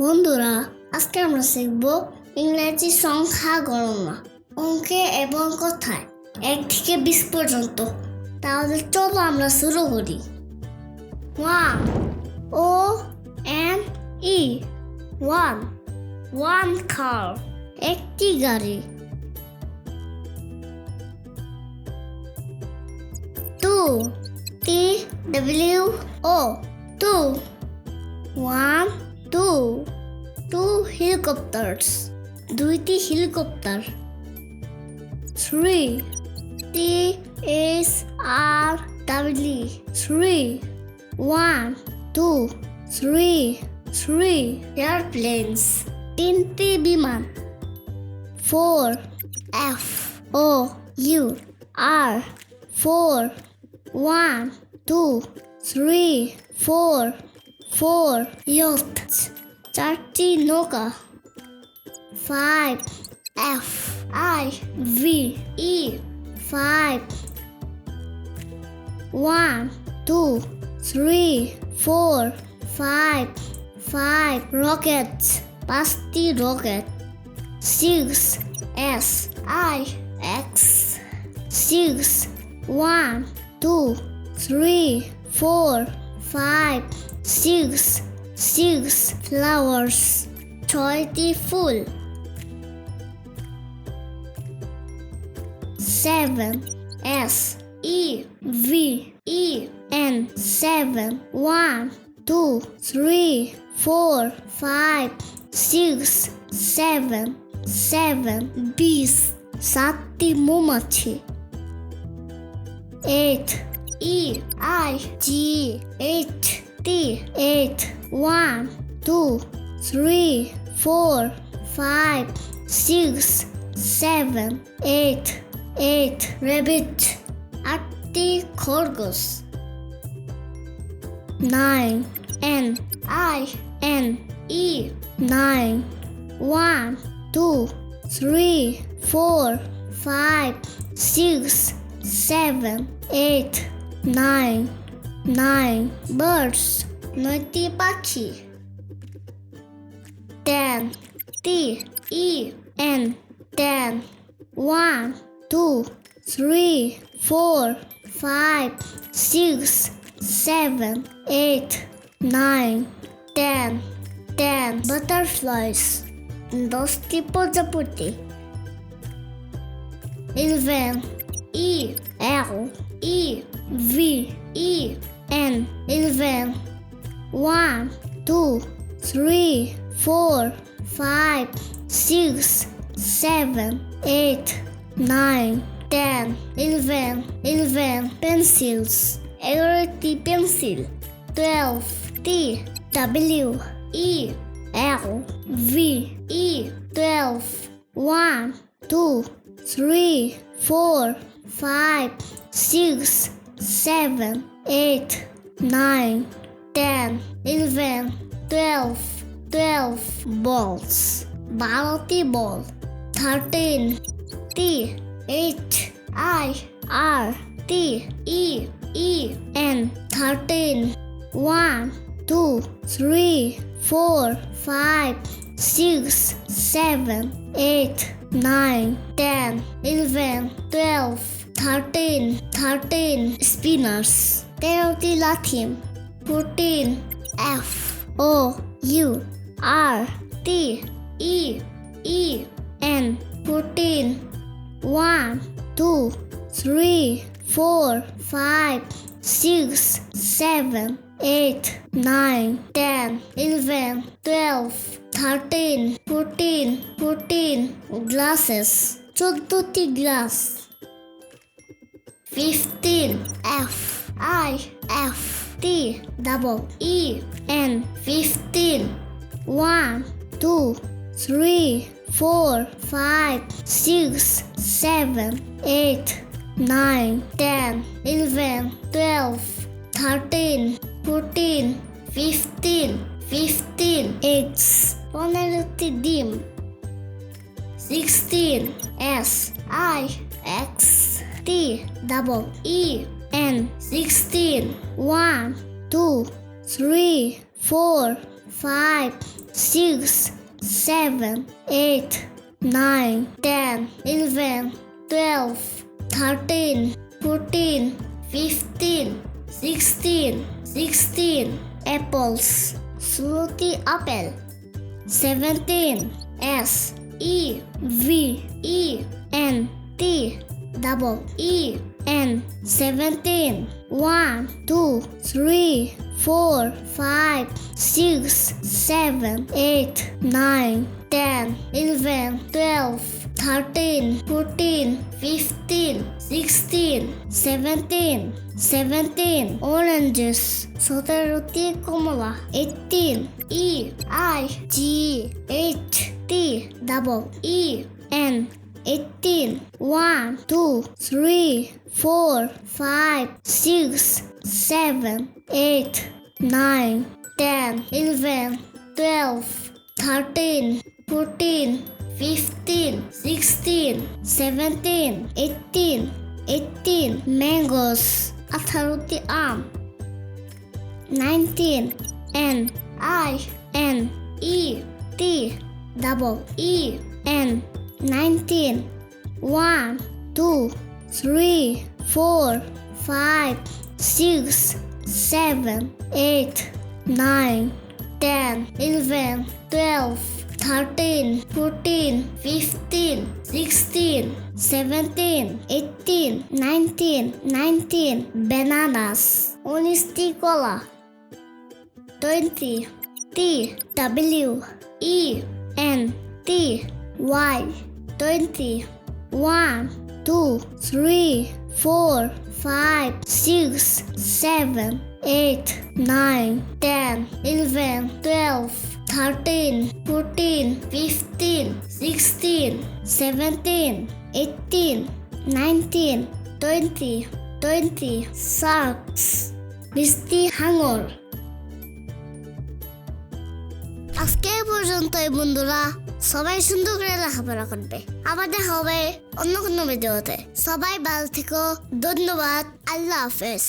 বন্ধুরা, আজকে আমরা শিখব ইংরেজি সংখ্যা গণনা, অঙ্কে এবং কথায় 1 থেকে 20 পর্যন্ত। তাহলে চলো আমরা শুরু করি। 1 O-N-E 1 One car, একটি গাড়ি। 2 T-W-O 2 1 2 Two helicopters, দুইটি হেলিকপ্টার। 3 T-H-R-E 3 1 2 3 3 airplanes, তিনটি বিমান। 4 F-O-U-R 4 1 2 3 4 4 yachts, চারটি নৌকা। 5 F-I-V-E 5 1 2 3 4 5 5 rockets, পাঁচটি রকেট। 6 S-I-X 6 1 2 3 4 5 6 6 flowers, ছয়টি ফুল। 7 S-E-V-E-N 7 1 2 3 4 5 6 7 7 bees, সাতটি মৌমাছি। 8 E-I-G-H-T 8 1 2 3 4 5 6 7 8 8 rabbit, আটটি খরগোশ। 9 N-I-N-E 9 1 2 3 4 5 6 7 8 9 9 birds, নয়টি পাখি। 10 T-E-N 10 1 2 3 4 5 6 7 8 9 10 10 butterflies, 10টি প্রজাপতি। 11 E-L-E-V-E-N 11 1 2 3 4 5 6 7 8 9 10 11 11 pencils, 11টি pencil. 12 T-W-E-L-V-E 12 1 2 3 4 5 6 7 8 9 10 11 12 12 balls, 12টি বল। 13 T-H-I-R-T-E-E-N 13 1 2 3 4 5 6 7 8 9 10 11 12 13 13 spinners, 13টি লাঠি। 14 F-O-U-R-T-E-E-N 14 1 2 3 4 5 6 7 8 9 10 11 12 13 14 14 glasses, 14টি glass. 15 F-I-F-T-E-E-N 15 1 2 3 4 5 6 7 8 9 10 11 12 13 14 15 15 eggs, 15টি ডিম। 16 S-I-X-T-E-E-N 16 1 2 3 4 5, 6, 7, 8, 9, 10, 11, 12, 13, 14, 15, 16 apples. 16 apple. 17 S E V E N T double E N 17 1 2 3 4 5 6 7 8 9 10 11 12 13 14 15 16 17 oranges. 17 Kamala. 18 E I G H T double E N 18 1 2 3 4 5 6 7 8 9 10 11 12 13 14 15 16 17 18 mangoes. 18 um. 19 N I N E T double E N 19 1 2 3 4 5 6 7 8 9 10 11 12 13 14 15 16 17 18 19 bananas. 19 কলা. 20 T W E N T Y 20 1 2 3 4 5 6 7 8 9 10 11 12 13 14 15 16 17 18 19 20 sharks. মিষ্টি হাঙর. আজকে পর্যন্তই বন্ধুরা, সবাই সুন্দর করে লেখাপড়া করবে। আবার দেখা হবে অন্য কোনো ভিডিওতে। সবাই ভালো থেকো। ধন্যবাদ। আল্লাহ হাফেজ।